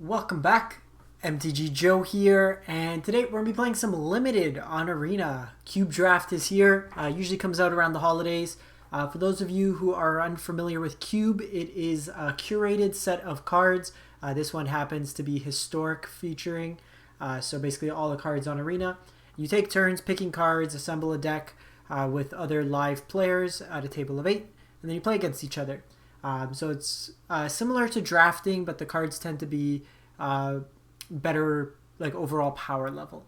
Welcome back, MTG Joe here, and today we're going to be playing some Limited on Arena. Cube Draft is here, usually comes out around the holidays. For those of you who are unfamiliar with Cube, it is a curated set of cards. This one happens to be historic featuring, so basically all the cards on Arena. You take turns picking cards, assemble a deck with other live players at a table of 8, and then you play against each other. So it's similar to drafting, but the cards tend to be better, like overall power level.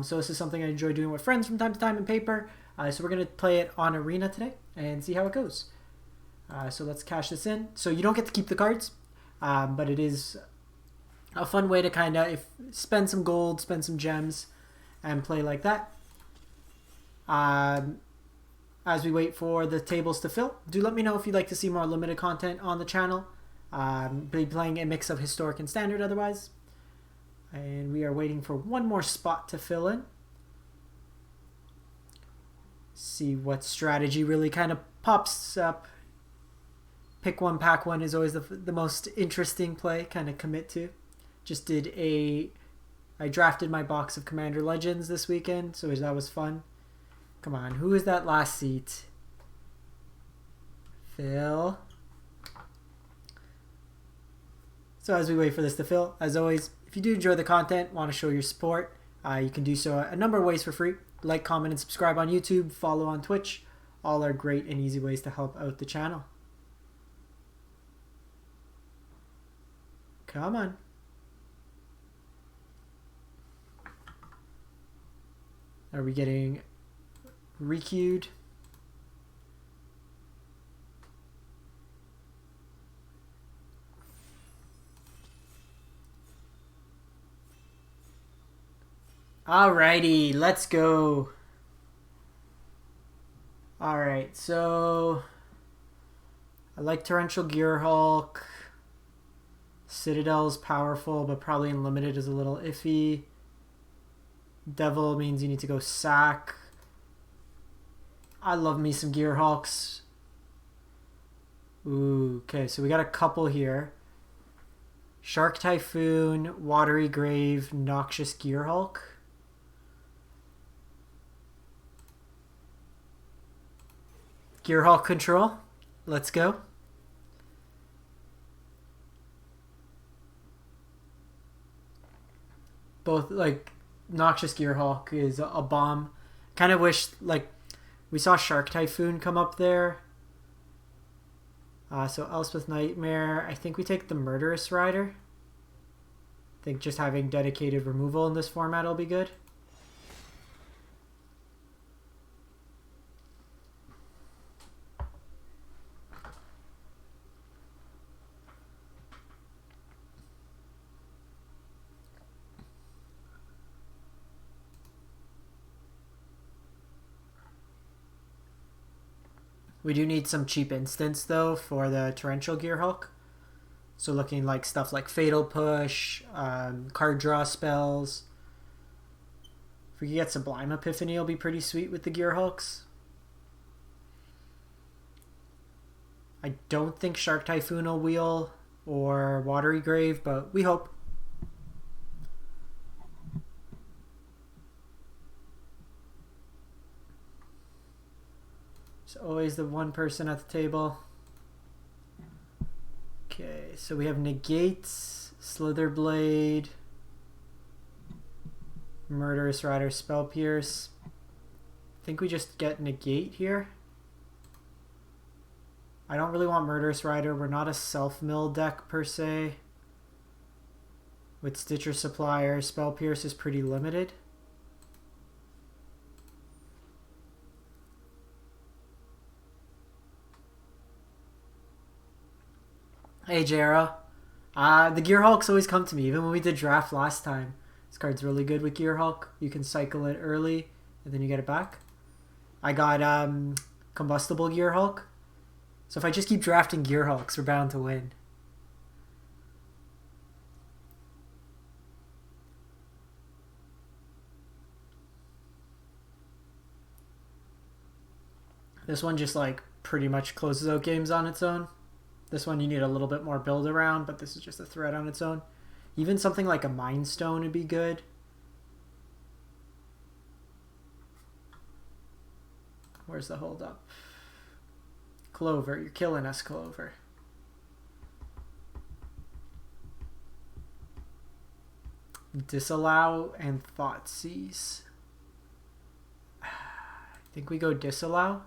So this is something I enjoy doing with friends from time to time in paper. So we're going to play it on Arena today and see how it goes. So let's cash this in. So you don't get to keep the cards, but it is a fun way to kind of spend some gold, spend some gems, and play like that. As we wait for the tables to fill, do let me know if you'd like to see more limited content on the channel. Be playing a mix of historic and standard otherwise. And we are waiting for one more spot to fill in. See what strategy really kind of pops up. Pick one, pack one is always the most interesting play, kind of commit to. I drafted my box of Commander Legends this weekend, so that was fun. Come on, who is that last seat? Phil. So as we wait for this to fill, as always, if you do enjoy the content, want to show your support, you can do so a number of ways for free. Like, comment, and subscribe on YouTube, follow on Twitch. All are great and easy ways to help out the channel. Come on. Are we getting requeued? Alrighty, let's go. Alright, so I like Torrential Gearhulk. Citadel's powerful, but probably Unlimited is a little iffy. Devil means you need to go sack. I love me some Gearhulks. Ooh, okay, so we got a couple here. Shark Typhoon, Watery Grave, Noxious Gearhulk. Gearhulk control. Let's go. Both, like, Noxious Gearhulk is a bomb. Kind of wish, like, we saw Shark Typhoon come up there. So Elspeth Nightmare. I think we take the Murderous Rider. I think just having dedicated removal in this format will be good. We do need some cheap instants, though, for the Torrential Gearhulk. So looking like stuff like Fatal Push, card draw spells. If we could get Sublime Epiphany, it'll be pretty sweet with the Gearhulks. I don't think Shark Typhoon will wheel or Watery Grave, but we hope. It's always the one person at the table. Okay, so we have Negates, Slitherblade, Murderous Rider, Spell Pierce. I think we just get Negate here. I don't really want Murderous Rider. We're not a self-mill deck per se. With Stitcher Supplier, Spell Pierce is pretty limited. Hey, Jera. The Gearhulks always come to me, even when we did draft last time. This card's really good with Gearhulk. You can cycle it early, and then you get it back. I got Combustible Gearhulk. So if I just keep drafting Gearhulks, we're bound to win. This one just like pretty much closes out games on its own. This one you need a little bit more build around, but this is just a threat on its own. Even something like a Mind Stone would be good. Where's the hold up? Clover, you're killing us, Clover. Disallow and Thoughtseize. I think we go Disallow.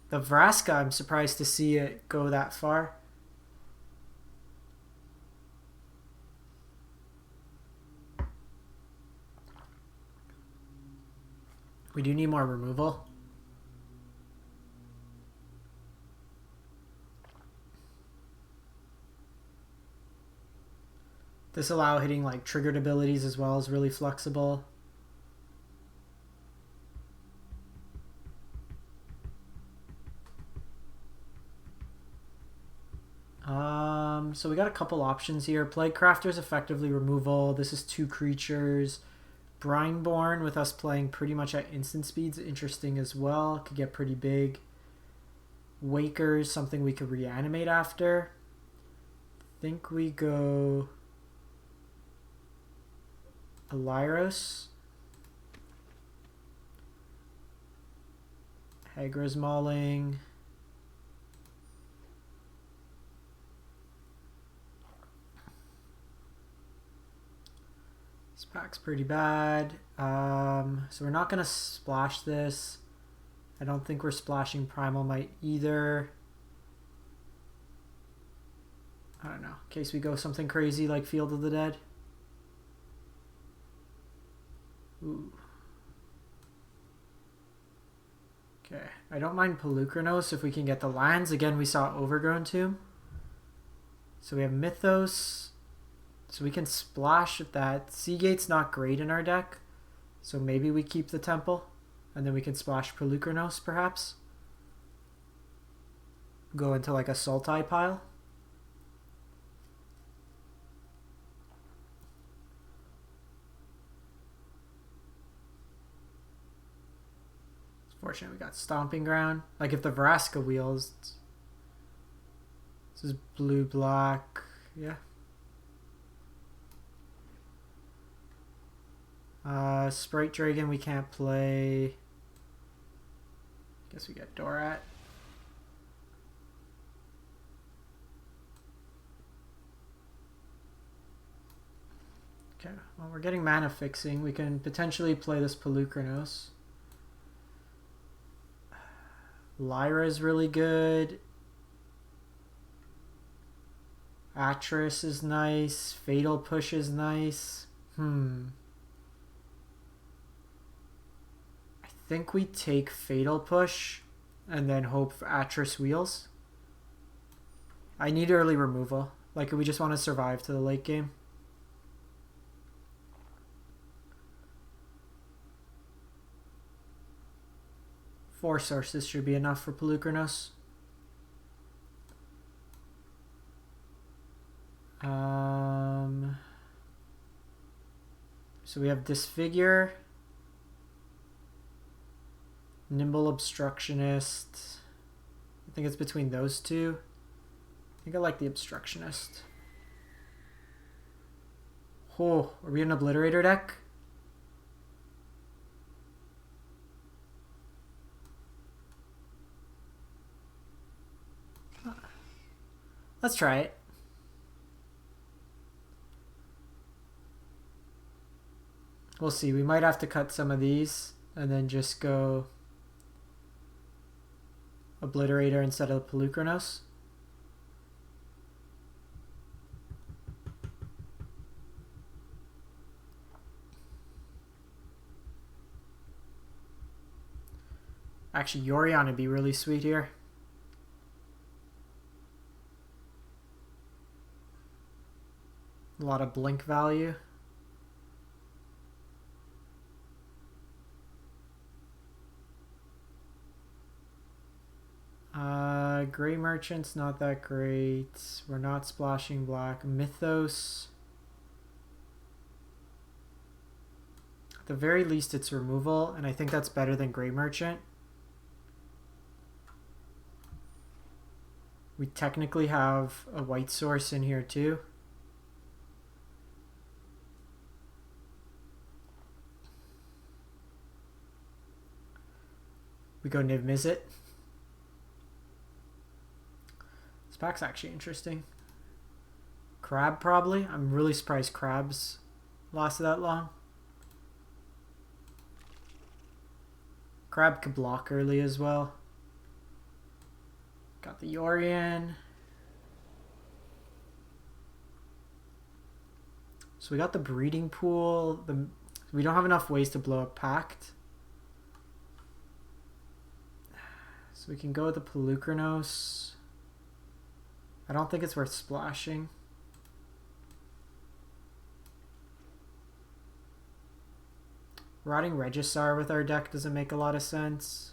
The Vraska, I'm surprised to see it go that far. We do need more removal. Disallow hitting like triggered abilities as well is really flexible. So we got a couple options here. Plaguecrafter's effectively removal. This is 2 creatures. Brineborn with us playing pretty much at instant speeds, interesting as well. Could get pretty big. Waker's something we could reanimate after. I think we go Alyros. Hagra's Mauling. This pack's pretty bad. So we're not going to splash this. I don't think we're splashing Primal Might either. I don't know. In case we go something crazy like Field of the Dead. Ooh. Okay. I don't mind Pelucranos if we can get the lands. Again, we saw Overgrown Tomb. So we have Mythos. So we can splash at that. Seagate's not great in our deck. So maybe we keep the Temple. And then we can splash Pelucranos, perhaps. Go into like a Sultai pile. It's fortunate we got Stomping Ground. Like if the Vraska wheels... This is blue-black. Yeah. Sprite Dragon we can't play. Guess we get Dorat. Okay, well we're getting mana fixing. We can potentially play this Pelucranos. Lyra is really good. Atris is nice. Fatal Push is nice. I think we take Fatal Push and then hope for Atris wheels. I need early removal. Like we just want to survive to the late game. Four sources should be enough for Pelucranos. So we have Disfigure. Nimble Obstructionist. I think it's between those two. I think I like the Obstructionist. Oh, are we an Obliterator deck? Let's try it. We'll see. We might have to cut some of these and then just go Obliterator instead of Pelucranos. Actually, Yorion would be really sweet here. A lot of blink value. Gray Merchant's not that great. We're not splashing black. Mythos. At the very least, it's removal, and I think that's better than Gray Merchant. We technically have a white source in here too. We go Niv Mizzet. This pack's actually interesting. Crab probably. I'm really surprised Crab's lasted that long. Crab could block early as well. Got the Yorion. So we got the breeding pool. We don't have enough ways to blow up Pact. So we can go with the Pelucranos. I don't think it's worth splashing. Rotting Regisar with our deck doesn't make a lot of sense.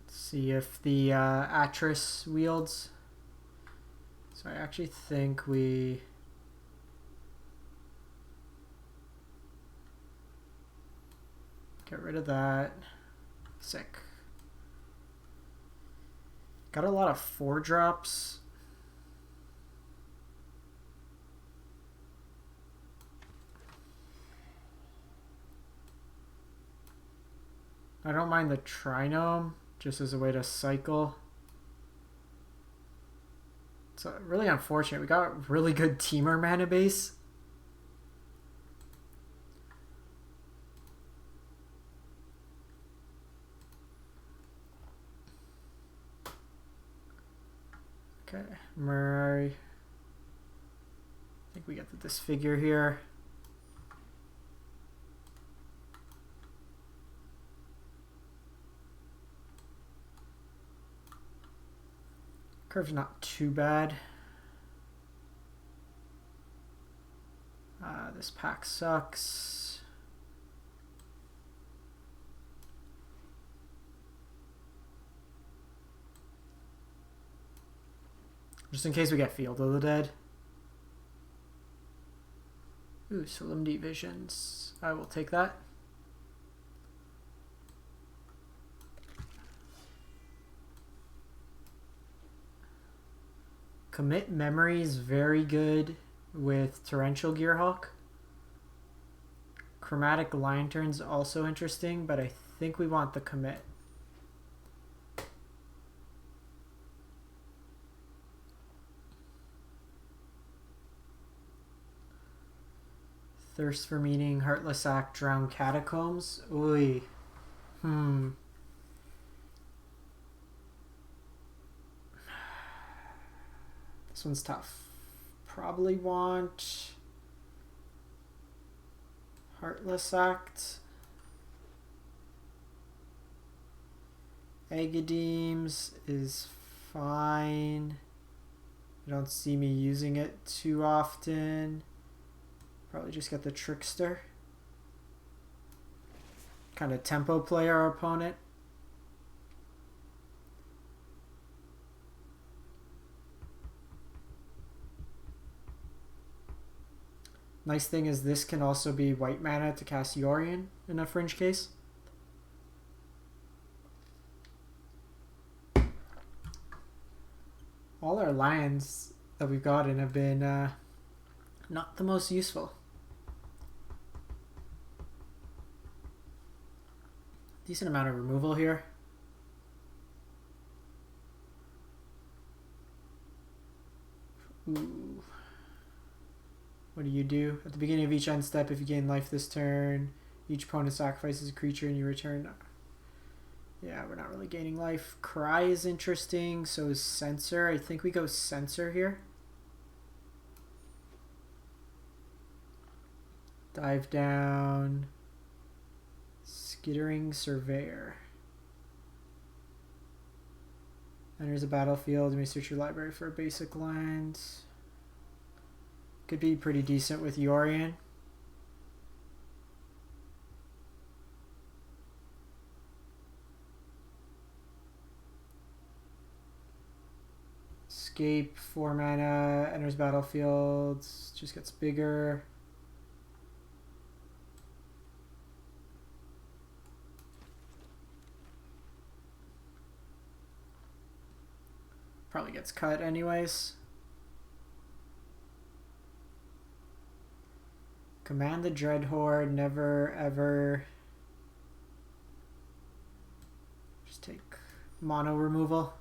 Let's see if the Atris wields. So I actually think we... Get rid of that. Sick. Got a lot of 4-drops. I don't mind the Trinome, just as a way to cycle. It's really unfortunate. We got really good Teamer mana base. Okay, Murray. I think we get the Disfigure here. Curve's not too bad. This pack sucks. Just in case we get Field of the Dead. Ooh, Solemnity Visions. I will take that. Commit Memory is very good with Torrential Gearhulk. Chromatic Lantern's also interesting, but I think we want the commit. Thirst for Meaning, Heartless Act, Drown Catacombs. Ooh. This one's tough. Probably want Heartless Act. Agadeems is fine. I don't see me using it too often. Probably just get the Trickster. Kind of tempo play our opponent. Nice thing is this can also be white mana to cast Yorion in a Fringe case. All our lands that we've gotten have been not the most useful. Decent amount of removal here. Ooh. What do? At the beginning of each end step, if you gain life this turn, each opponent sacrifices a creature and you return. Yeah, we're not really gaining life. Cry is interesting, so is Censor. I think we go Censor here. Dive down. Skittering Surveyor. Enters a battlefield. You may search your library for a basic land. Could be pretty decent with Yorion. Escape, 4 mana, enters battlefield, just gets bigger. gets cut anyways. Command the Dreadhorde, never ever. Just take mono removal.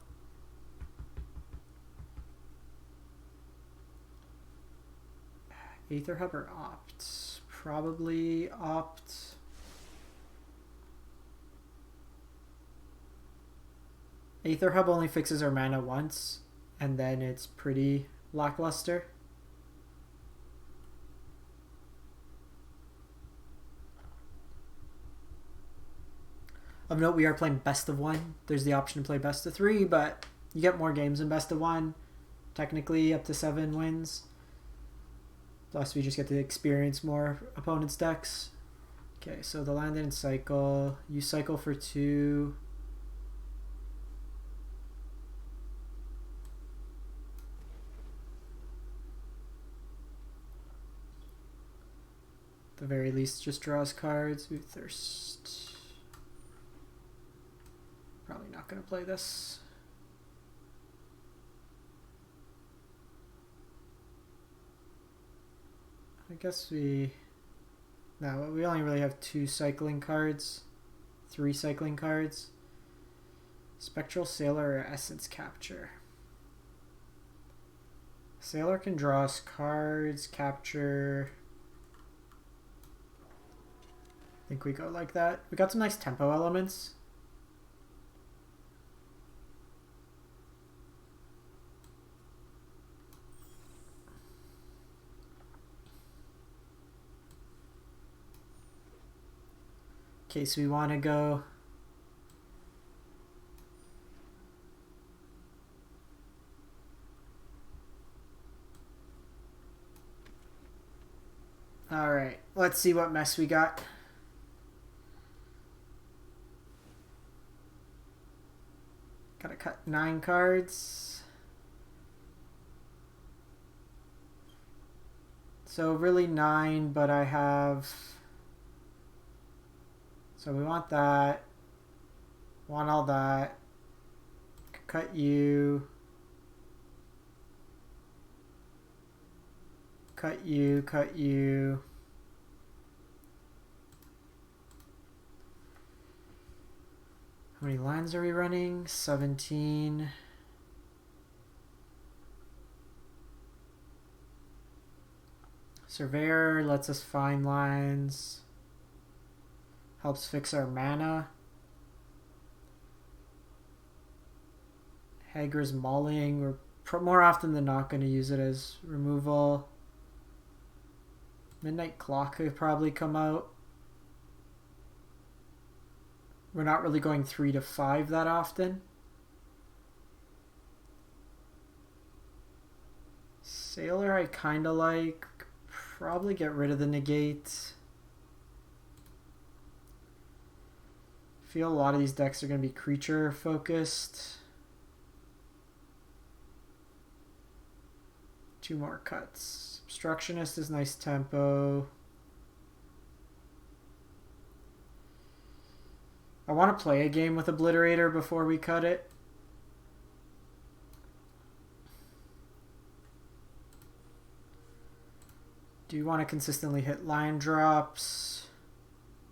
Aether Hub or Opt? Probably Opt. Aether Hub only fixes our mana once, and then it's pretty lackluster. Of note, we are playing best of one. There's the option to play best of three, but you get more games in best of one. Technically, up to 7 wins. Plus, we just get to experience more opponents' decks. Okay, so the land didn't cycle. You cycle for 2. At the very least, just draws cards. Ooh, Thirst. Probably not going to play this. I guess we only really have 2 cycling cards, 3 cycling cards. Spectral Sailor or Essence Capture. Sailor can draw us cards, capture. I think we go like that. We got some nice tempo elements. In case we want to go alright, let's see what mess we got. Gotta cut 9 cards. So really 9, but I have... So we want that, want all that, cut you, cut you, cut you. How many lines are we running? 17. Surveyor lets us find lines. Helps fix our mana. Hager's Mauling. We're more often than not going to use it as removal. Midnight Clock could probably come out. We're not really going 3 to 5 that often. Sailor I kind of like. Probably get rid of the negate. Feel a lot of these decks are going to be creature focused. 2 more cuts. Obstructionist is nice tempo. I want to play a game with Obliterator before we cut it. Do you want to consistently hit line drops?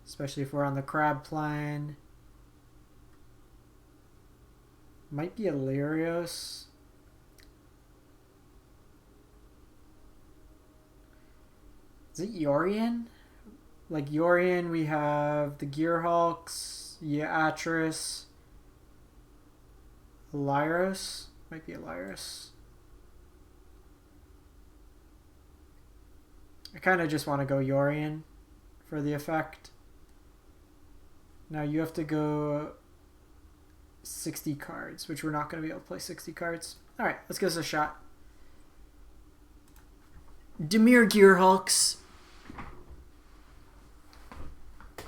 Especially if we're on the crab plan. Might be Illyrios. Is it Yorion? Like Yorion, we have the Gearhulks, Atris, Illyros. Might be Illyros. I kind of just want to go Yorion for the effect. Now you have to go 60 cards, which we're not going to be able to play 60 cards. Alright, let's give this a shot. Dimir Gearhulks.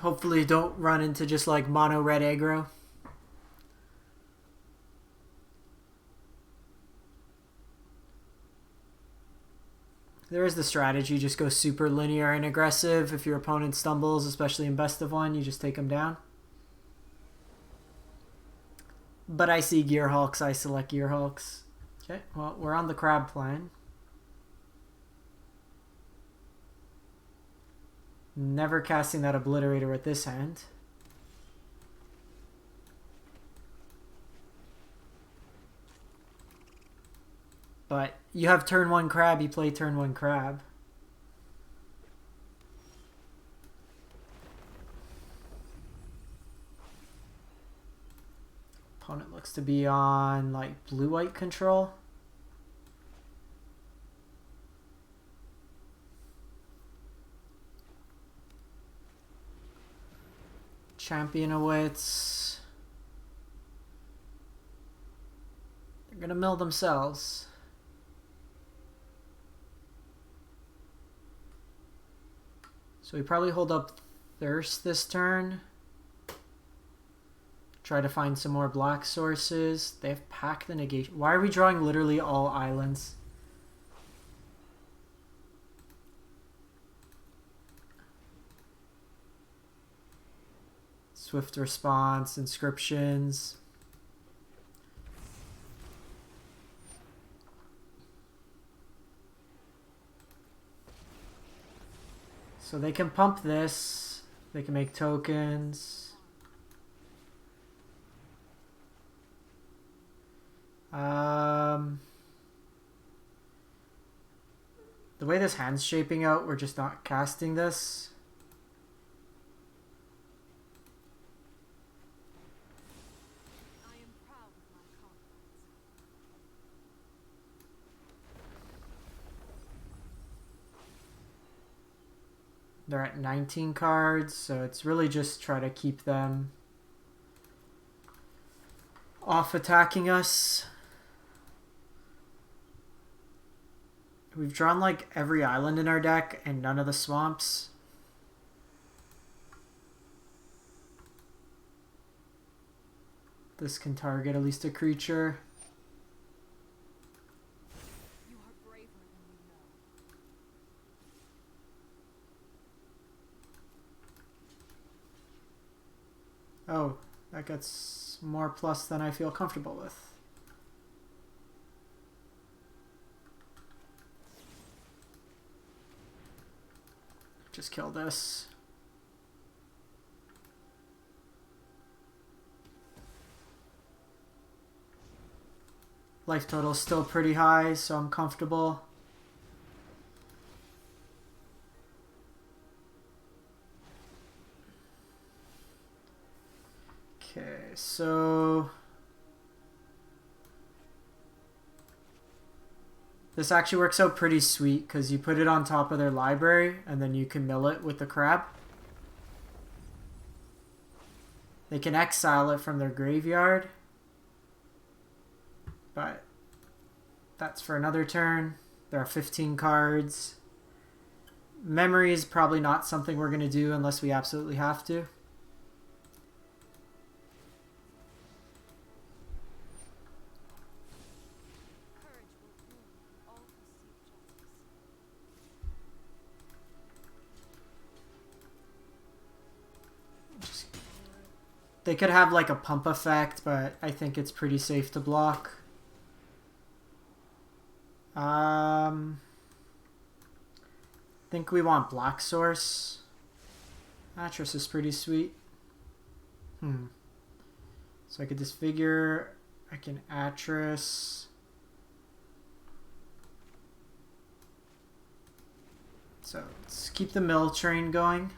Hopefully don't run into just like mono red aggro. There is the strategy, just go super linear and aggressive. If your opponent stumbles, especially in best of one, you just take them down. But I see Gearhulks, I select Gearhulks. Okay, well, we're on the crab plane. Never casting that Obliterator with this hand. But you have turn 1 crab, you play turn 1 crab. Opponent looks to be on like blue-white control. Championowitz. They're gonna mill themselves. So we probably hold up Thirst this turn. Try to find some more black sources. They have Pack the Negation. Why are we drawing literally all islands? Swift Response, Inscriptions. So they can pump this. They can make tokens. The way this hand's shaping out, we're just not casting this. I am proud of my comrades. They're at 19 cards, so it's really just try to keep them off attacking us. We've drawn like every island in our deck and none of the swamps. This can target at least a creature. You are braver than you know. Oh, that gets more plus than I feel comfortable with. Just kill this. Life total is still pretty high, so I'm comfortable. Okay, so this actually works out pretty sweet because you put it on top of their library and then you can mill it with the crab. They can exile it from their graveyard, but that's for another turn. There are 15 cards. Memory is probably not something we're going to do unless we absolutely have to. They could have like a pump effect, but I think it's pretty safe to block. I think we want black source. Atris is pretty sweet. So I could disfigure. I can Atris. So let's keep the mill train going.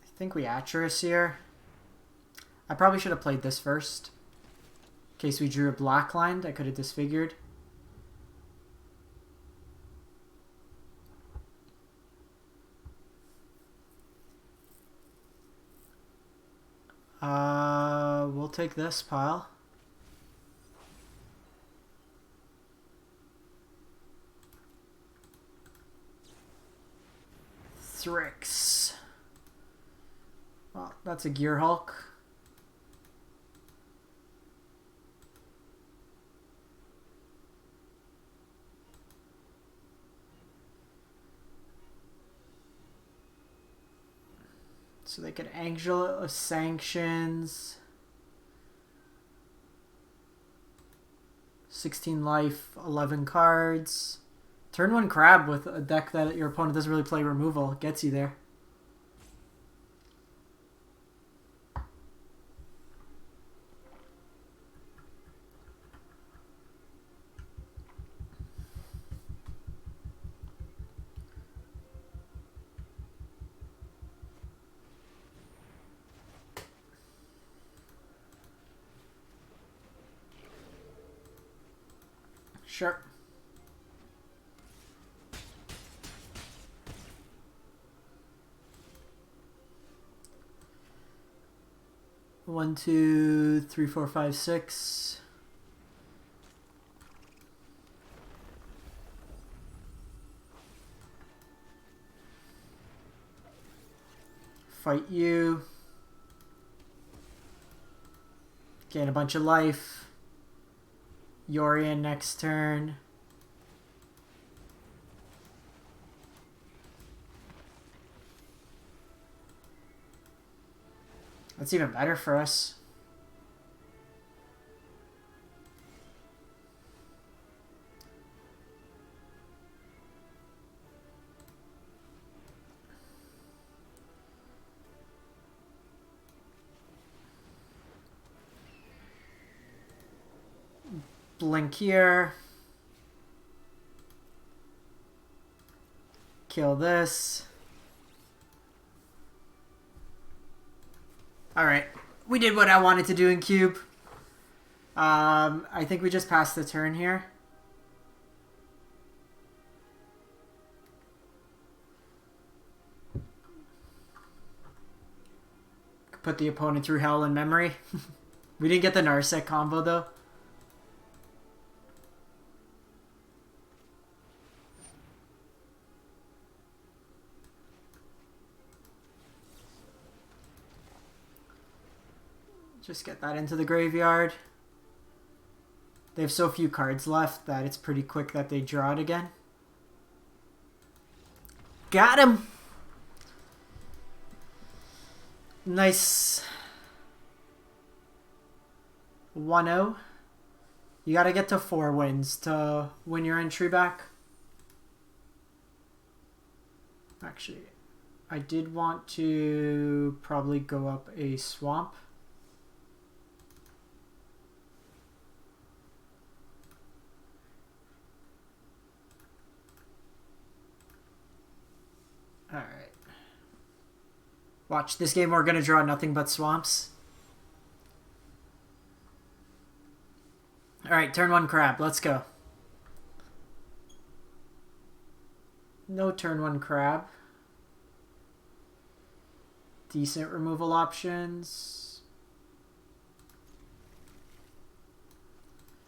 I think we Atris here. I probably should have played this first. In case we drew a black line, I could have disfigured. We'll take this pile. Thrix. Well, that's a Gearhulk. So they could Angel Sanctions. 16 life, 11 cards. Turn 1 Crab with a deck that your opponent doesn't really play removal. Gets you there. Sure. One, two, three, four, five, six. Fight you. Gain a bunch of life. Yorion next turn. That's even better for us. Blink here. Kill this. Alright. We did what I wanted to do in Cube. I think we just passed the turn here. Put the opponent through hell in memory. We didn't get the Narsec combo though. Just get that into the graveyard. They have so few cards left that it's pretty quick that they draw it again. Got him! Nice. 1-0. You gotta get to 4 wins to win your entry back. Actually, I did want to probably go up a swamp. Alright. Watch, this game we're going to draw nothing but swamps. Alright, turn 1 Crab. Let's go. No turn 1 Crab. Decent removal options.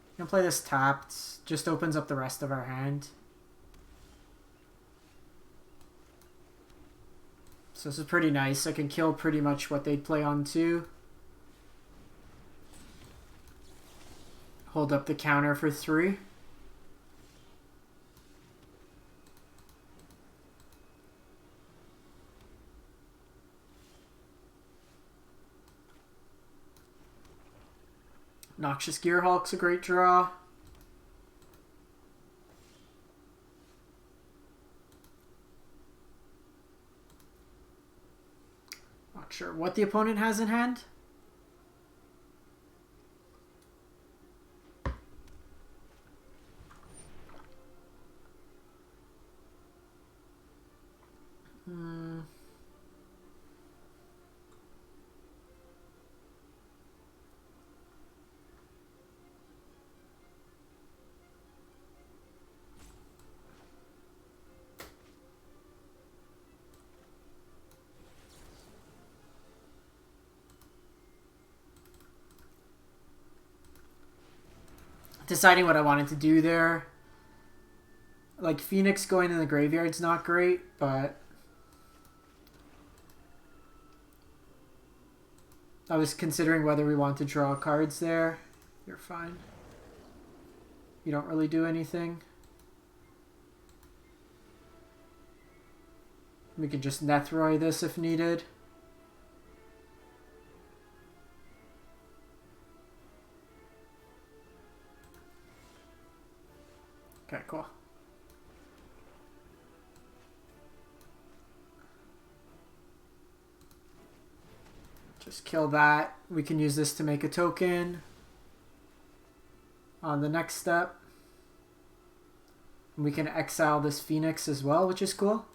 I'm going to play this tapped. Just opens up the rest of our hand. So this is pretty nice. I can kill pretty much what they'd play on 2. Hold up the counter for 3. Noxious Gearhulk's a great draw. Not sure what the opponent has in hand. Deciding what I wanted to do there. Like, Phoenix going in the graveyard's not great, but I was considering whether we want to draw cards there. You're fine. You don't really do anything. We could just Nethroid this if needed. Okay, cool. Just kill that. We can use this to make a token on the next step. We can exile this Phoenix as well, which is cool.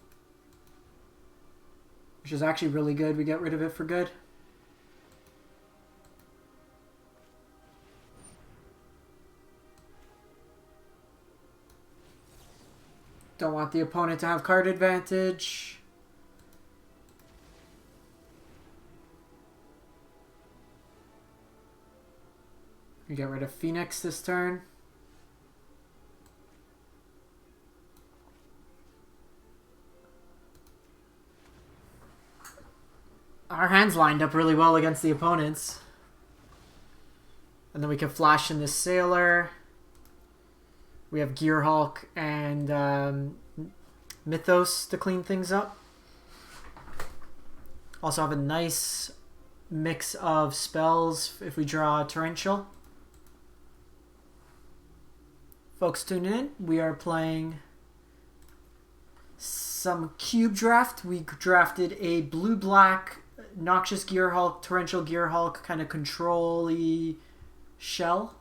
Which is actually really good. We get rid of it for good. Don't want the opponent to have card advantage. We get rid of Phoenix this turn. Our hands lined up really well against the opponents. And then we can flash in this Sailor. We have Gearhulk and Mythos to clean things up. Also have a nice mix of spells if we draw Torrential. Folks tuning in, we are playing some cube draft. We drafted a blue-black Noxious Gearhulk, Torrential Gearhulk, kind of control-y shell.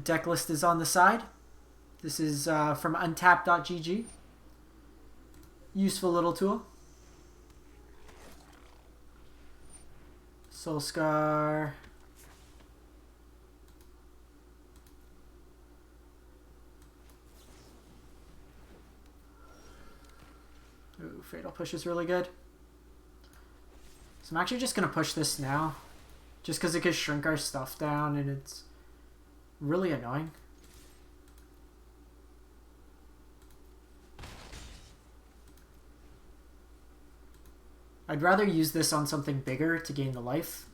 Deck list is on the side. This is from untap.gg. Useful little tool. Soulscar. Ooh, Fatal Push is really good. So I'm actually just going to push this now. Just because it could shrink our stuff down and it's really annoying. I'd rather use this on something bigger to gain the life.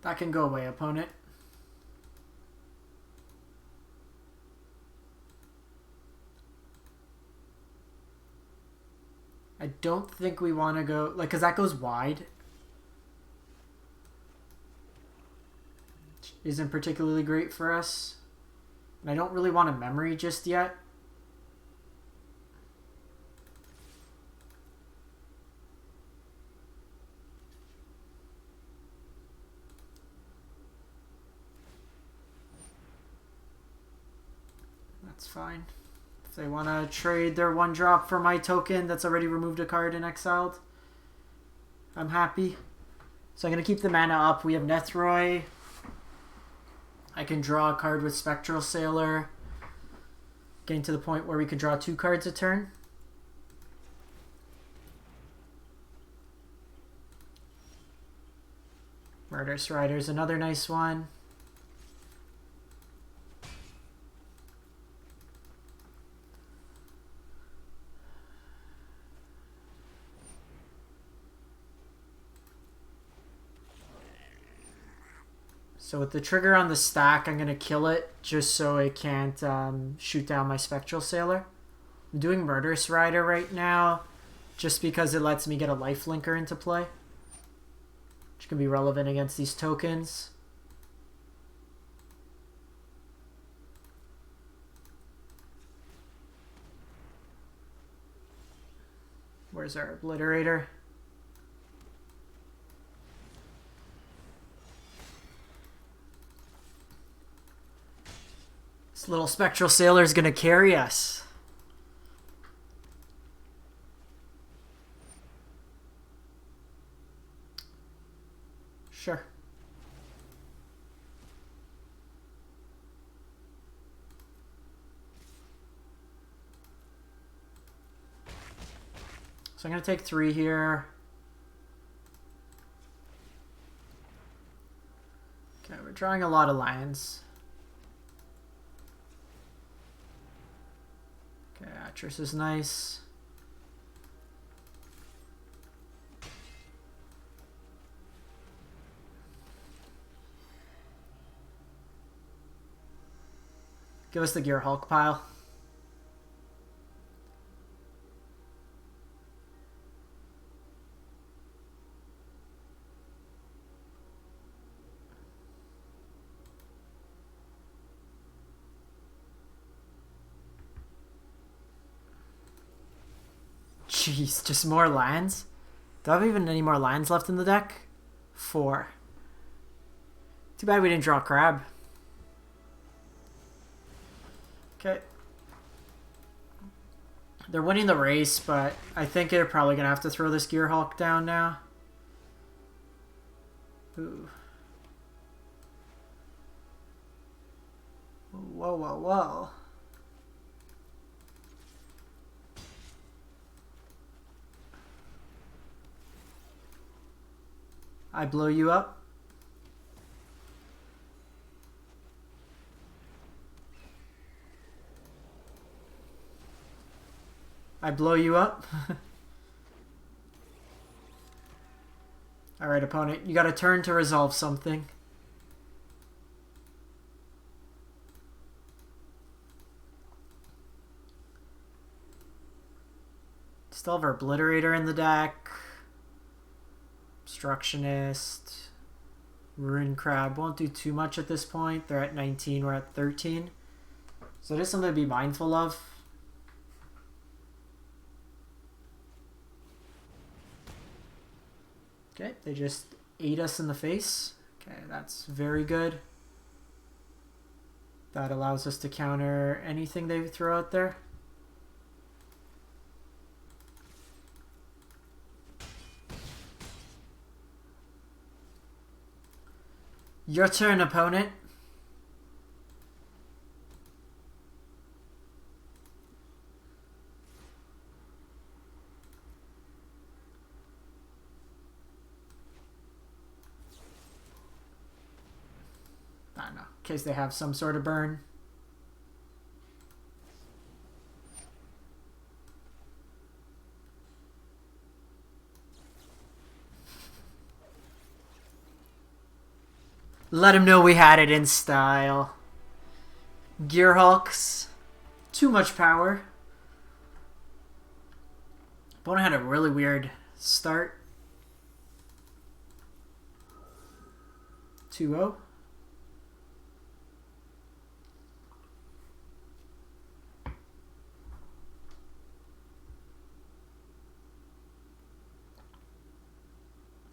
That can go away, opponent. I don't think we want to go, like, because that goes wide. Which isn't particularly great for us. And I don't really want a memory just yet. That's fine. If they want to trade their one drop for my token that's already removed a card and exiled, I'm happy. So I'm going to keep the mana up. We have Nethroy. I can draw a card with Spectral Sailor. Getting to the point where we can draw 2 cards a turn. Murderous Rider's another nice one. So with the trigger on the stack, I'm going to kill it just so it can't shoot down my Spectral Sailor. I'm doing Murderous Rider right now just because it lets me get a life linker into play, which can be relevant against these tokens. Where's our Obliterator? This little Spectral Sailor is going to carry us. Sure. So I'm going to take 3 here. Okay, we're drawing a lot of lands. Okay, Atris is nice. Give us the Gearhulk pile. Jeez, just more lands? Do I have even any more lands left in the deck? 4. Too bad we didn't draw crab. Okay. They're winning the race, but I think they're probably going to have to throw this Gearhulk down now. Ooh. Whoa, whoa, whoa. I blow you up. I blow you up. Alright, opponent. You got a turn to resolve something. Still have our Obliterator in the deck. Obstructionist. Ruin Crab. Won't do too much at this point. They're at 19. We're at 13. So it is something to be mindful of. Okay, they just ate us in the face. Okay, that's very good. That allows us to counter anything they throw out there. Your turn, opponent. I don't know, in case they have some sort of burn. Let him know we had it in style. Gearhulks. Too much power. Opponent had a really weird start. 2-0.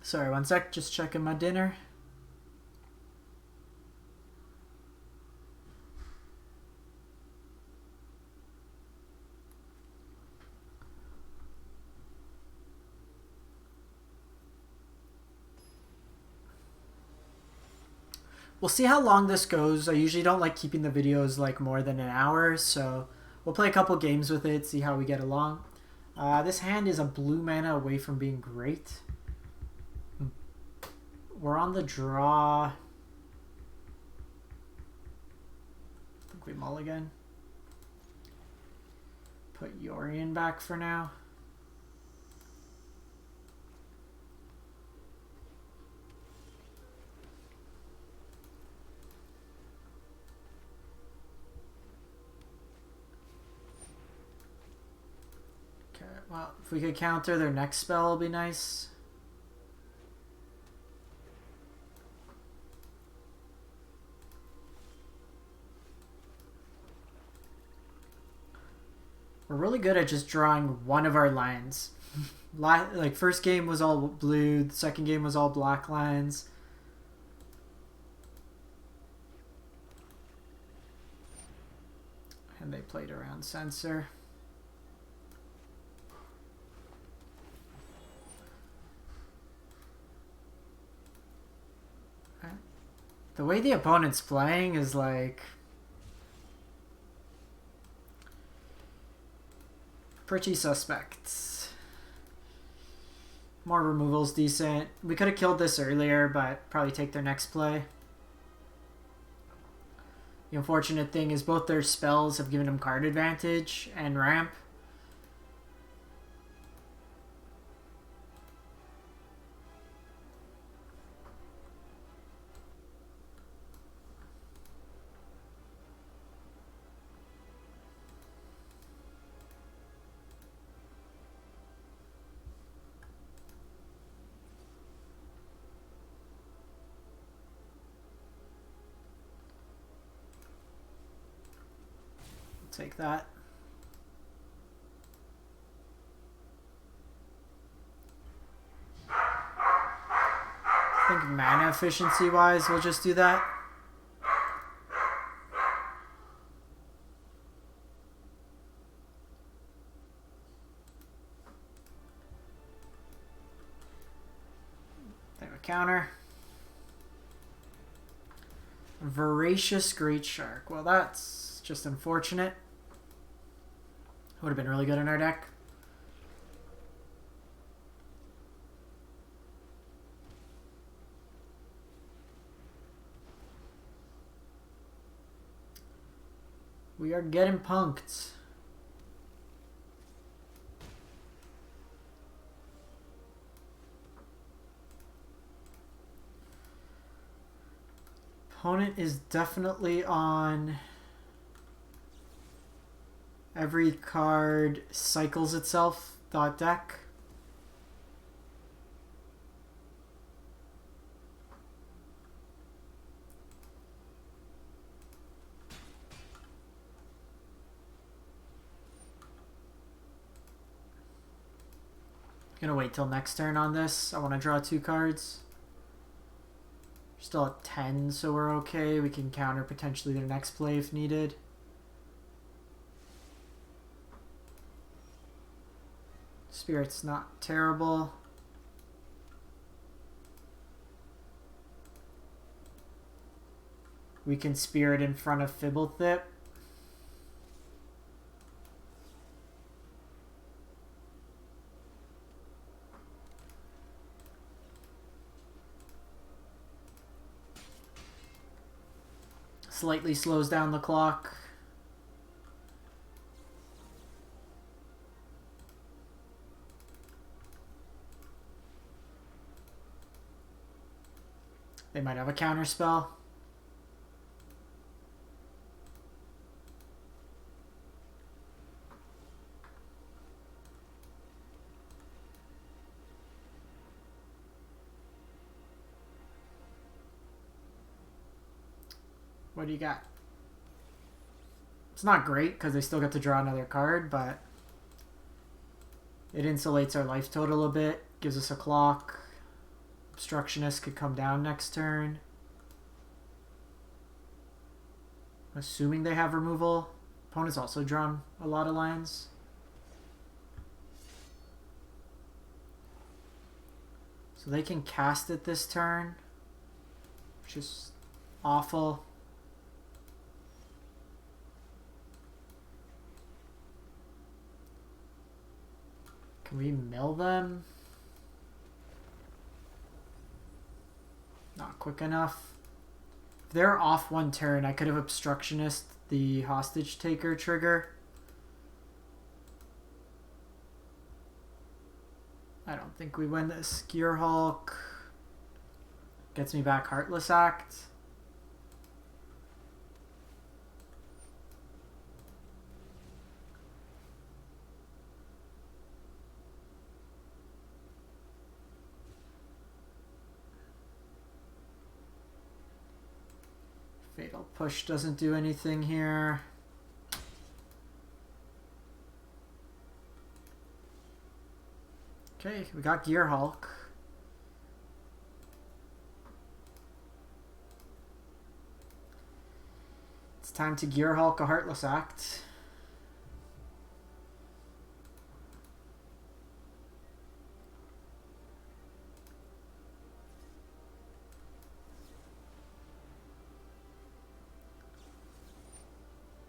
Sorry, one sec. Just checking my dinner. We'll see how long this goes. I usually don't like keeping the videos like more than an hour, so we'll play a couple games with it, see how we get along. This hand is a blue mana away from being great. We're on the draw. I think we mulligan. Put Yorion back for now. Okay, well, if we could counter their next spell, it'll be nice. We're really good at just drawing one of our lines. Like, first game was all blue, the second game was all black lines. And they played around Censor. The way the opponent's playing is like pretty suspect. More removal's decent. We could have killed this earlier, but probably take their next play. The unfortunate thing is both their spells have given them card advantage and ramp. Take that. think mana efficiency wise, we'll just do that. There we counter. Voracious Great Shark. Well, that's just unfortunate. Would have been really good in our deck. We are getting punked. Opponent is definitely on every card cycles itself deck. Gonna wait till next turn on this. I want to draw 2 cards. We're still at 10, so we're okay. We can counter potentially their next play if needed. Spirit's not terrible. We can Spirit in front of Fibblethip. Slightly slows down the clock. They might have a counter spell. What do you got? It's not great because they still get to draw another card, but it insulates our life total a bit, gives us a clock. Obstructionist could come down next turn. Assuming they have removal. Opponent's also drawn a lot of lines. So they can cast it this turn, which is awful. Can we mill them? Not quick enough. If they're off 1 turn, I could have Obstructionist the Hostage Taker trigger. I don't think we win this. Gearhulk gets me back Heartless Act. Fatal Push doesn't do anything here. Okay, we got Gearhulk. It's time to Gearhulk a Heartless Act.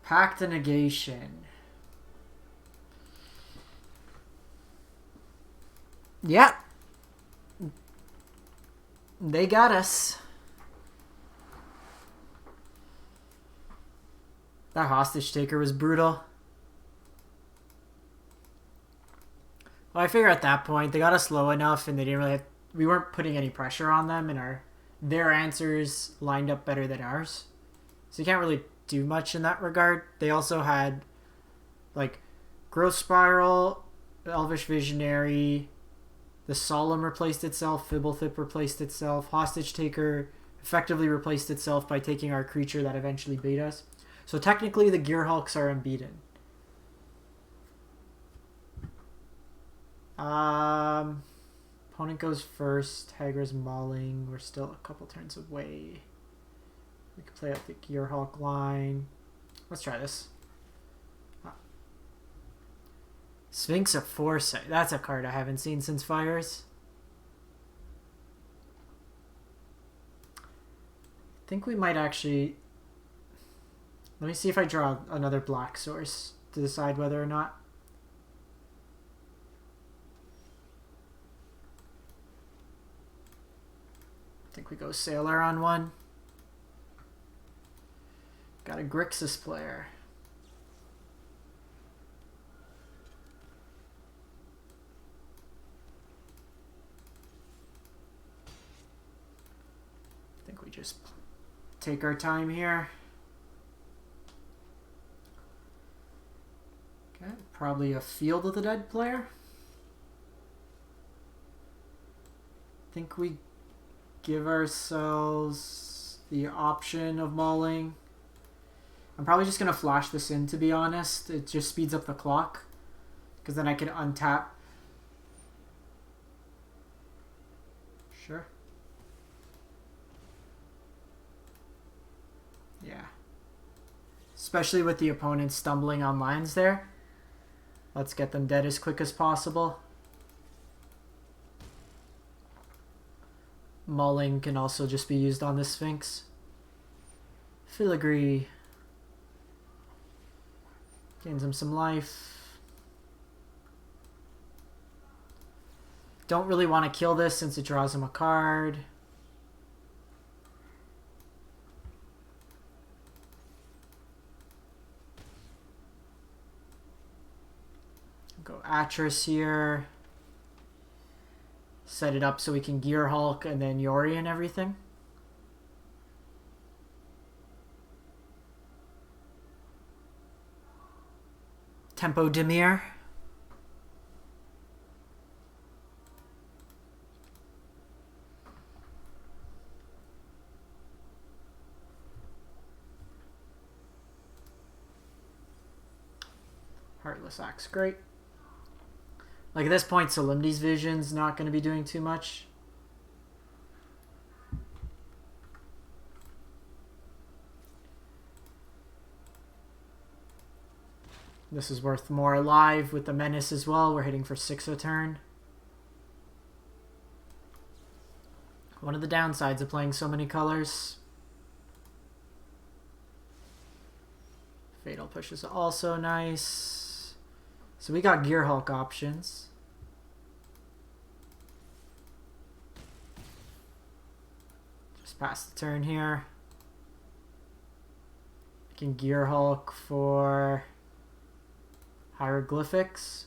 Pact a Negation. Yep. They got us. That Hostage Taker was brutal. Well, I figure at that point they got us low enough and they didn't really have, we weren't putting any pressure on them and their answers lined up better than ours. So you can't really do much in that regard. They also had like Growth Spiral, Elvish Visionary, the Solemn replaced itself, Fibblethip replaced itself, Hostage Taker effectively replaced itself by taking our creature that eventually beat us. So technically the Gearhulks are unbeaten. Opponent goes first. Hagra's mauling. We're still a couple turns away. We can play out the Gearhulk line. Let's try this. Sphinx of Foresight. That's a card I haven't seen since Fires. I think we might actually... Let me see if I draw another black source to decide whether or not. I think we go Sailor on one. Got a Grixis player. I think we just take our time here. Okay, probably a Field of the Dead player. I think we give ourselves the option of mauling. I'm probably just going to flash this in, to be honest. It just speeds up the clock. Because then I can untap. Sure. Yeah. Especially with the opponent stumbling on lines there. Let's get them dead as quick as possible. Mauling can also just be used on the Sphinx. Filigree. Gains him some life. Don't really want to kill this since it draws him a card. Go Atris here. Set it up so we can Gearhulk and then Yori and everything. Tempo Demir. Heartless Axe, great. Like at this point, Solemnity's Vision's not going to be doing too much. This is worth more alive with the Menace as well. We're hitting for 6 a turn. One of the downsides of playing so many colors. Fatal Push is also nice. So we got Gearhulk options. Just pass the turn here. I can Gearhulk for Hieroglyphics.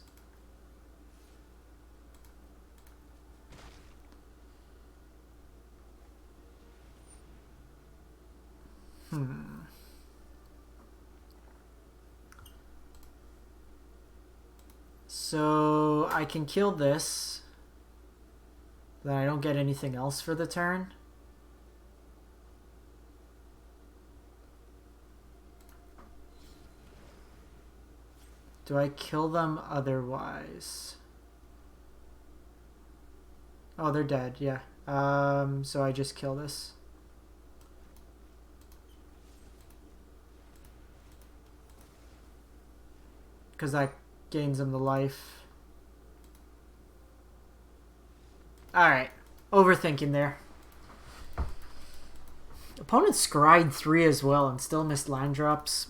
So I can kill this. Then I don't get anything else for the turn. Do I kill them otherwise? Oh, they're dead, yeah. So I just kill this. Because that gains them the life. Alright. Overthinking there. Opponent scryed 3 as well and still missed land drops.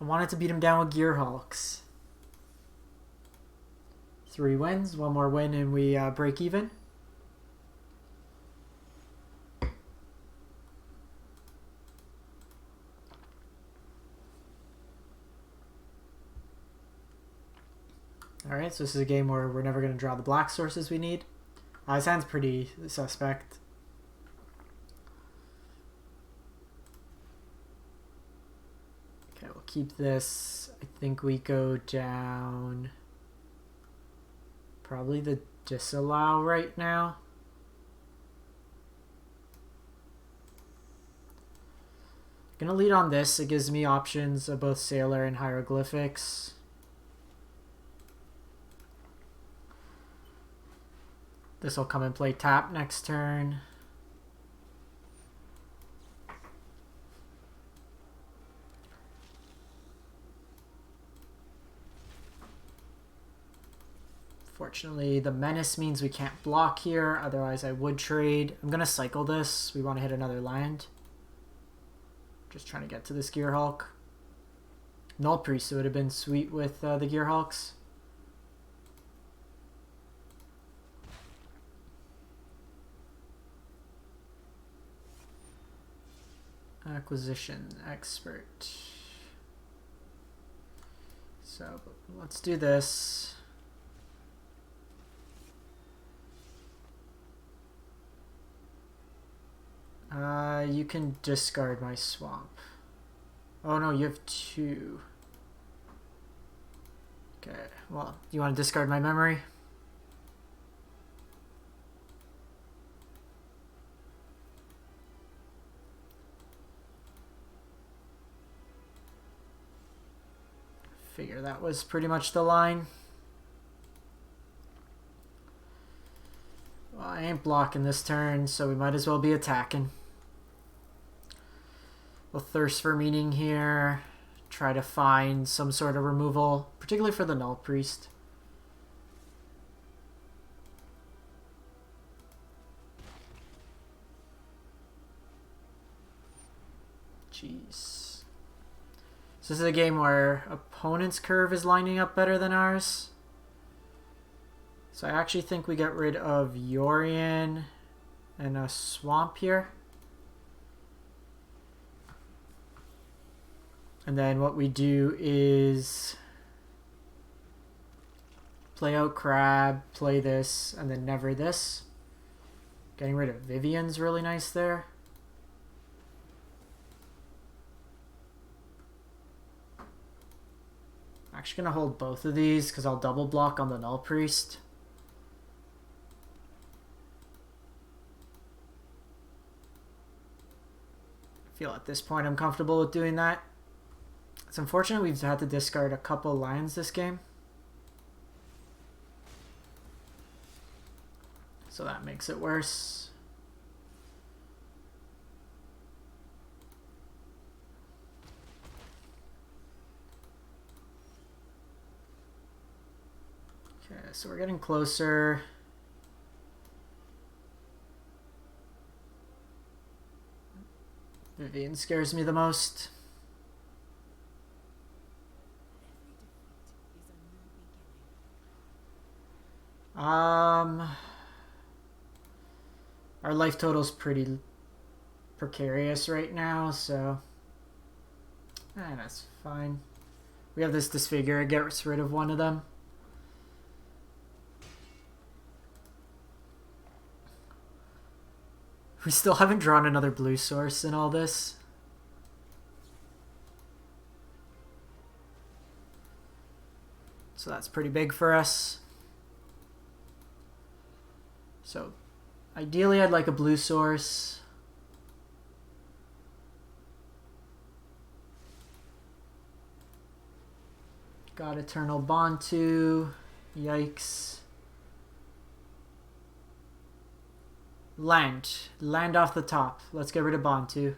I wanted to beat him down with Gearhulks. 3 wins, 1 more win and we break even. Alright, so this is a game where we're never going to draw the black sources we need. It sounds pretty suspect. Okay, we'll keep this. I think we go down probably the disallow right now. Gonna lead on this. It gives me options of both Sailor and Hieroglyphics. This will come and play tap next turn. Fortunately, the menace means we can't block here. Otherwise, I would trade. I'm going to cycle this. We want to hit another land. Just trying to get to this Gearhulk. Null Priest would have been sweet with the Gearhulks. Acquisition expert. So let's do this. You can discard my swamp. Oh no, you have 2. Okay, well, you want to discard my memory? Figure that was pretty much the line. Well, I ain't blocking this turn, so we might as well be attacking. We'll thirst for meaning here. Try to find some sort of removal, particularly for the Null Priest. Jeez. So this is a game where opponent's curve is lining up better than ours. So I actually think we get rid of Yorion and a swamp here. And then what we do is play out Crab, play this, and then never this. Getting rid of Vivian's really nice there. I'm actually going to hold both of these because I'll double block on the Null Priest. I feel at this point I'm comfortable with doing that. It's unfortunate we've had to discard a couple lands this game. So that makes it worse. Okay, so we're getting closer. Vivian scares me the most. Our life total's pretty precarious right now, so that's fine. We have this Disfigure, it gets rid of one of them. We still haven't drawn another blue source in all this. So that's pretty big for us. So ideally I'd like a blue source. Got Eternal Bontu. Yikes. Land. Land off the top. Let's get rid of Bontu.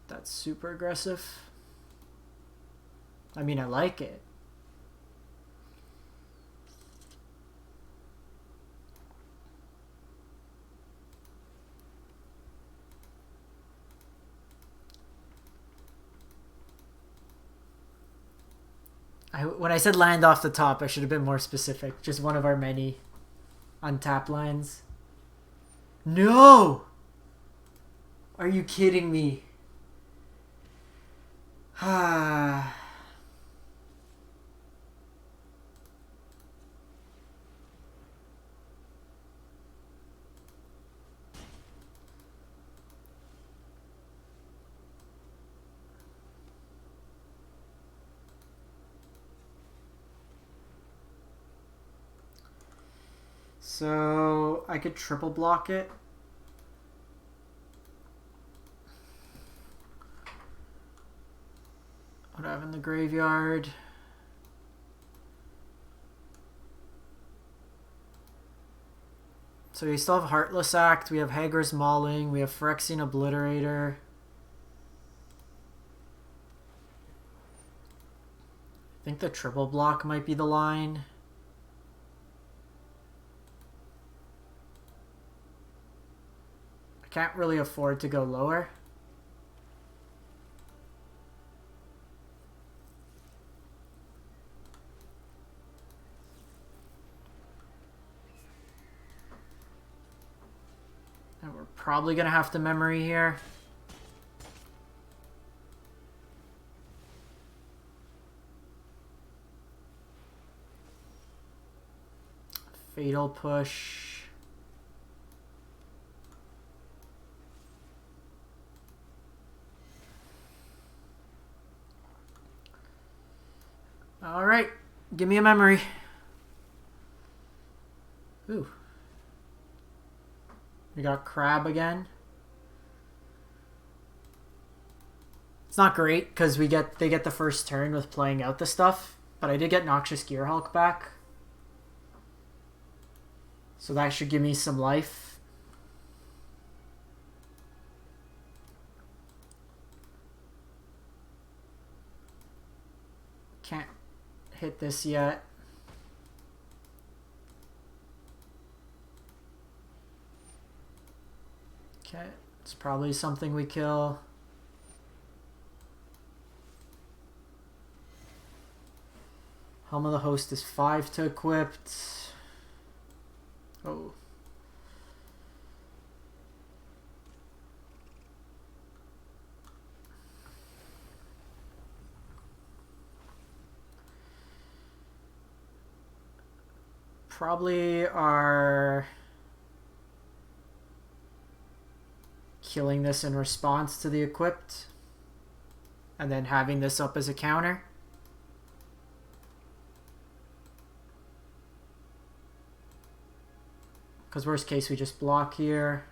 That's super aggressive. I mean, I like it. When I said land off the top, I should have been more specific. Just one of our many untapped lands. No! Are you kidding me? Ah. So I could triple block it. What do I have in the graveyard? So we still have Heartless Act, we have Hager's Mauling, we have Phyrexian Obliterator. I think the triple block might be the line. I can't really afford to go lower. And we're probably going to have to memory here. Fatal Push. All right, give me a memory. Ooh. We got Crab again. It's not great because they get the first turn with playing out the stuff, but I did get Noxious Gearhulk back. So that should give me some life. Can't hit this yet. Okay, it's probably something we kill. Helm of the Host is 5 to equip. Oh. Probably are killing this in response to the equipped and then having this up as a counter. Because worst case, we just block here.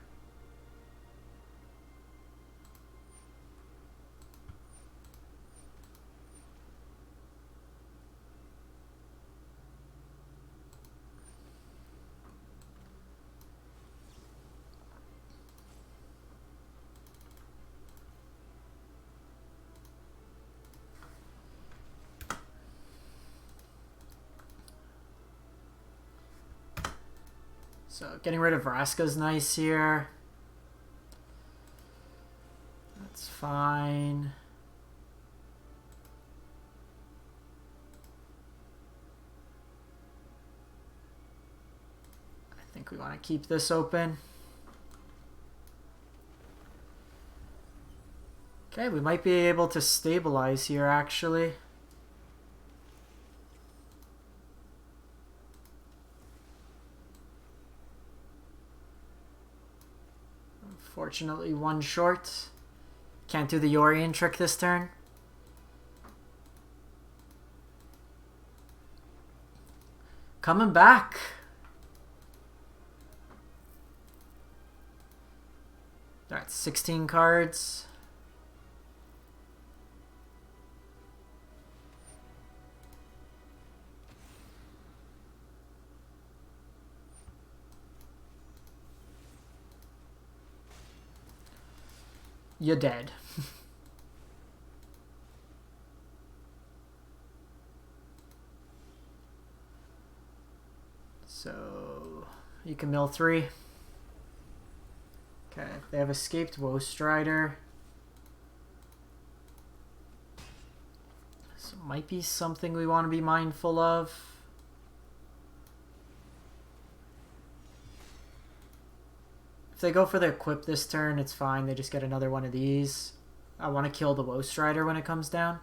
So getting rid of Vraska's nice here. That's fine. I think we want to keep this open. Okay, we might be able to stabilize here actually. Unfortunately, one short. Can't do the Yorion trick this turn. Coming back. That's 16 cards. You're dead. So you can mill 3. Okay, they have escaped Woe Strider. So it might be something we want to be mindful of. If they go for the equip this turn, it's fine. They just get another one of these. I want to kill the Woe Strider when it comes down.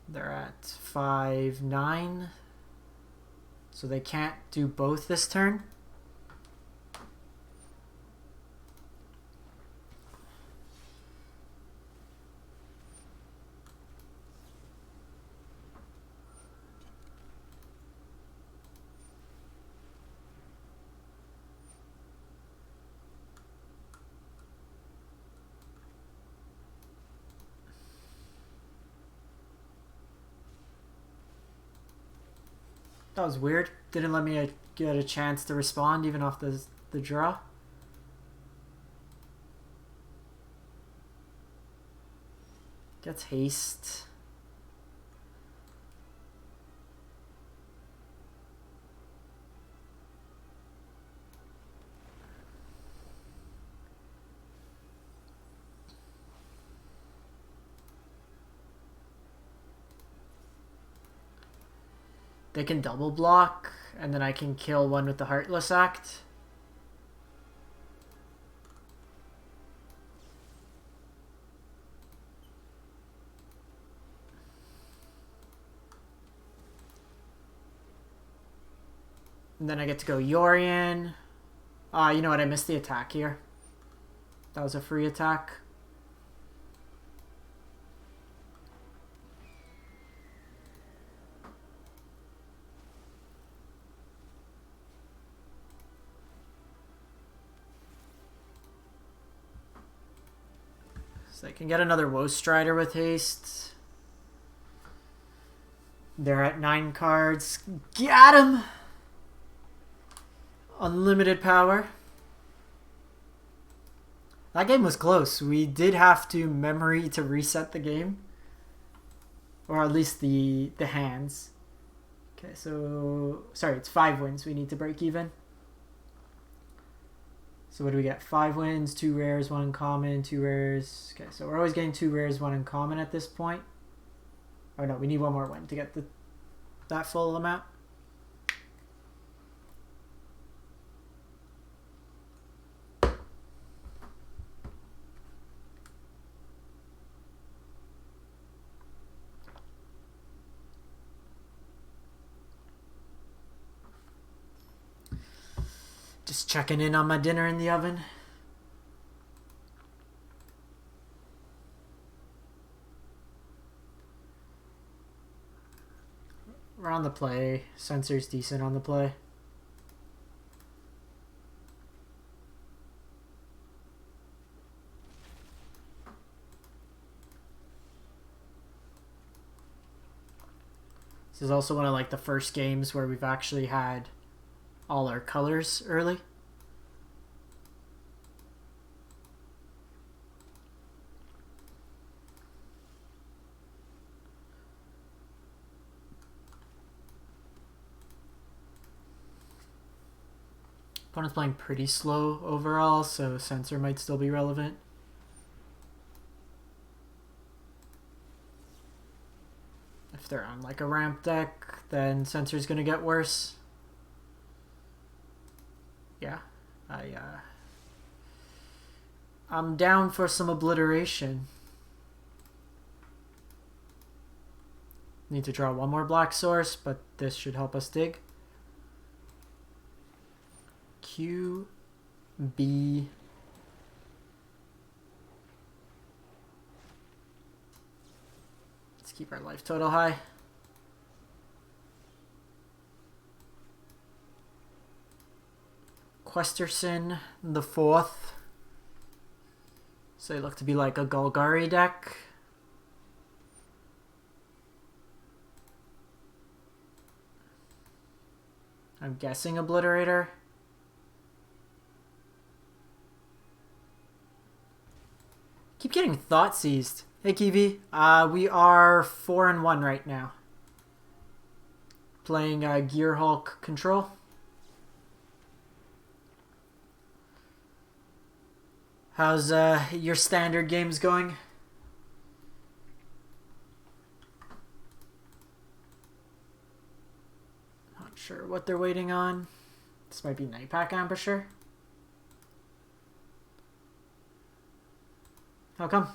They're at 5-9. So they can't do both this turn. That was weird. Didn't let me get a chance to respond even off the draw. Gets haste. They can double block, and then I can kill one with the Heartless Act. And then I get to go Yorian. You know what? I missed the attack here. That was a free attack. So I can get another Woe Strider with haste. They're at 9 cards. Got him! Unlimited power. That game was close. We did have to memory to reset the game. Or at least the hands. Okay, so... Sorry, it's 5 wins. We need to break even. So what do we get? 5 wins, 2 rares, 1 uncommon, 2 rares. Okay, so we're always getting 2 rares, 1 uncommon at this point. Oh no, we need 1 more win to get that full amount. Just checking in on my dinner in the oven. We're on the play. Sensor's decent on the play. This is also one of like the first games where we've actually had all our colors early. Opponent's playing pretty slow overall, so Sensor might still be relevant. If they're on like a ramp deck, then Sensor's gonna get worse. Yeah, I'm down for some obliteration. Need to draw 1 more black source, but this should help us dig. Q, B. Let's keep our life total high. Questerson the 4th. So they look to be like a Golgari deck. I'm guessing Obliterator. Keep getting Thought Seized. Hey Kiwi, we are 4-1 right now. Playing Gearhulk control. How's your standard games going? Not sure what they're waiting on. This might be Night Pack Ambusher. How come?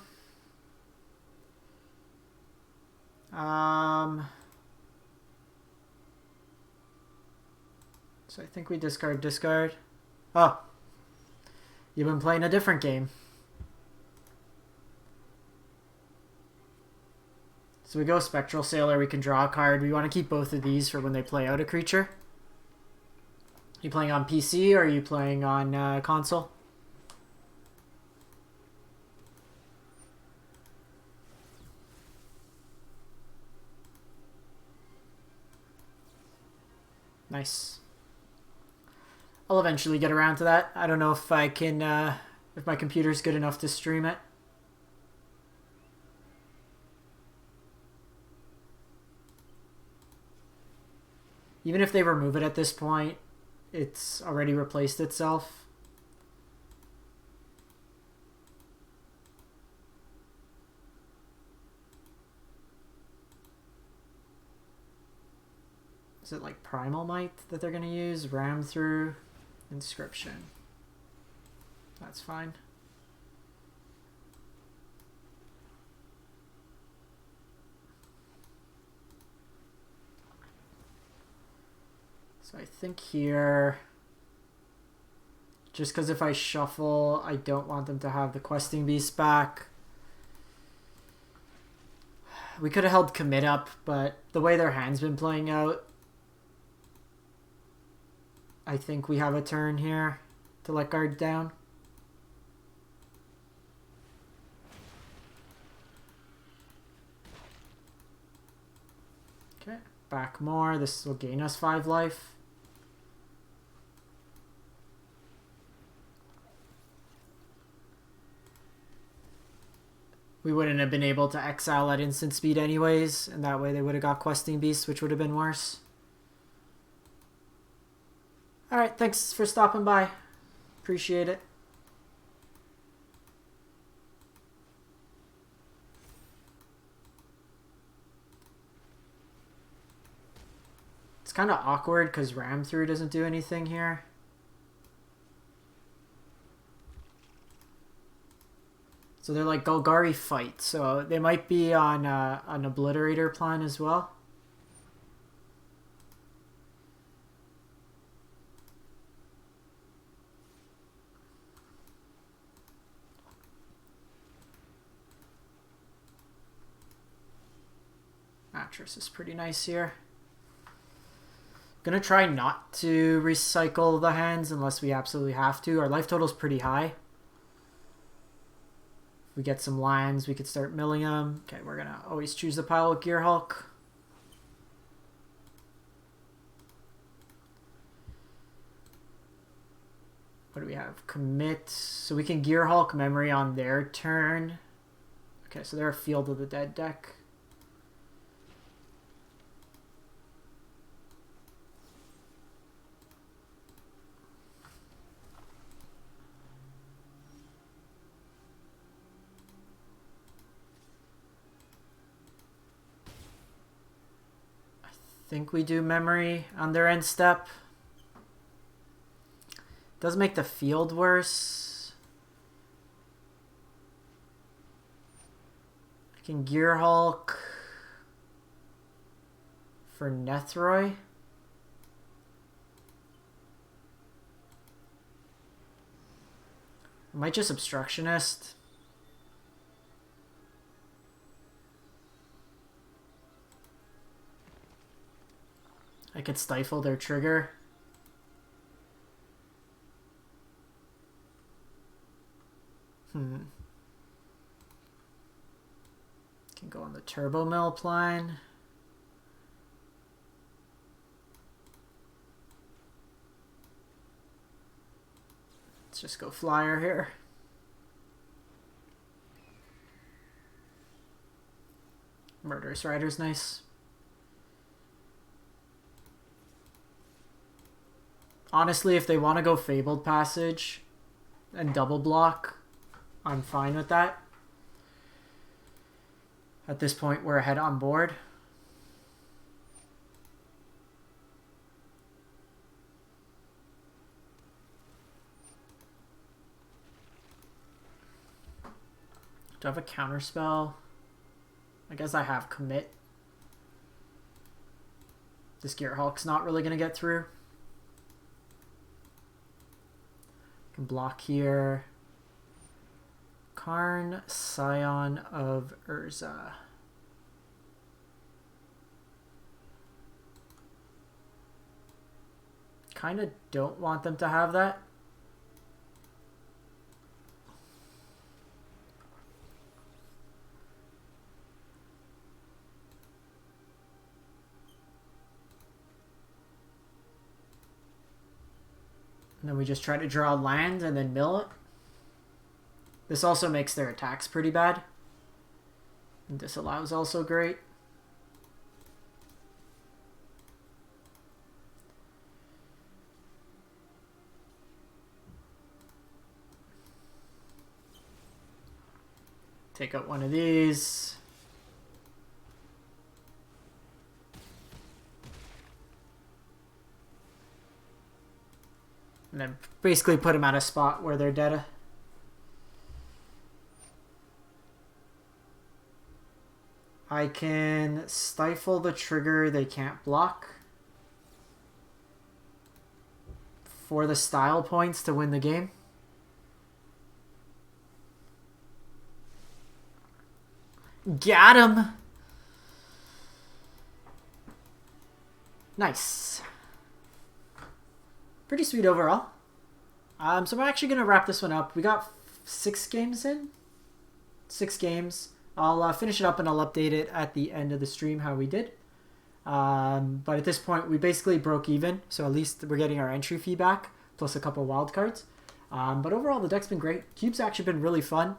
So I think we discard. Oh. You've been playing a different game. So we go Spectral Sailor, we can draw a card. We want to keep both of these for when they play out a creature. You playing on PC or are you playing on console? Nice. I'll eventually get around to that. I don't know if I can, if my computer's good enough to stream it. Even if they remove it at this point, it's already replaced itself. Is it like Primal Might that they're going to use? Ram through Inscription. That's fine. So I think here, just because if I shuffle, I don't want them to have the Questing Beast back. We could have held Commit up, but the way their hand's been playing out, I think we have a turn here to let guard down. Okay, back more. This will gain us 5 life. We wouldn't have been able to exile at instant speed anyways, and that way they would have got Questing Beast, which would have been worse. Alright, thanks for stopping by. Appreciate it. It's kind of awkward because Ram Through doesn't do anything here. So they're like Golgari Fight, so they might be on an Obliterator plan as well. Mattress is pretty nice here. Gonna try not to recycle the hands unless we absolutely have to. Our life total's pretty high. If we get some lands, we could start milling them. Okay, we're gonna always choose the pile with Gearhulk. What do we have? Commit. So we can Gearhulk Memory on their turn. Okay, so they're a Field of the Dead deck. I think we do Memory on their end step. Does make the field worse. I can Gearhulk for Nethroy. I might just Obstructionist. I could stifle their trigger. Can go on the Turbo Mill plan. Let's just go flyer here. Murderous Rider's nice. Honestly, if they want to go Fabled Passage and double block, I'm fine with that. At this point, we're ahead on board. Do I have a counterspell? I guess I have Commit. This Gearhulk's not really going to get through. Can block here. Karn, Scion of Urza. Kind of don't want them to have that. then we just try to draw land and then mill it. This also makes their attacks pretty bad. And disallow is also great. Take out one of these. And then basically put them at a spot where they're dead. I can stifle the trigger they can't block for the style points to win the game. Got him! Nice. Pretty sweet overall. So we're actually going to wrap this one up. We got 6 games in. 6 games. I'll finish it up and I'll update it at the end of the stream how we did. But at this point, we basically broke even. So at least we're getting our entry fee back, plus a couple wild cards. But overall, the deck's been great. Cube's actually been really fun.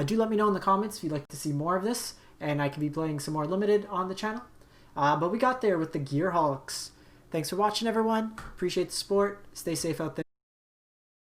Do let me know in the comments if you'd like to see more of this. And I can be playing some more Limited on the channel. But we got there with the Gearhulks. Thanks for watching, everyone. Appreciate the support. Stay safe out there.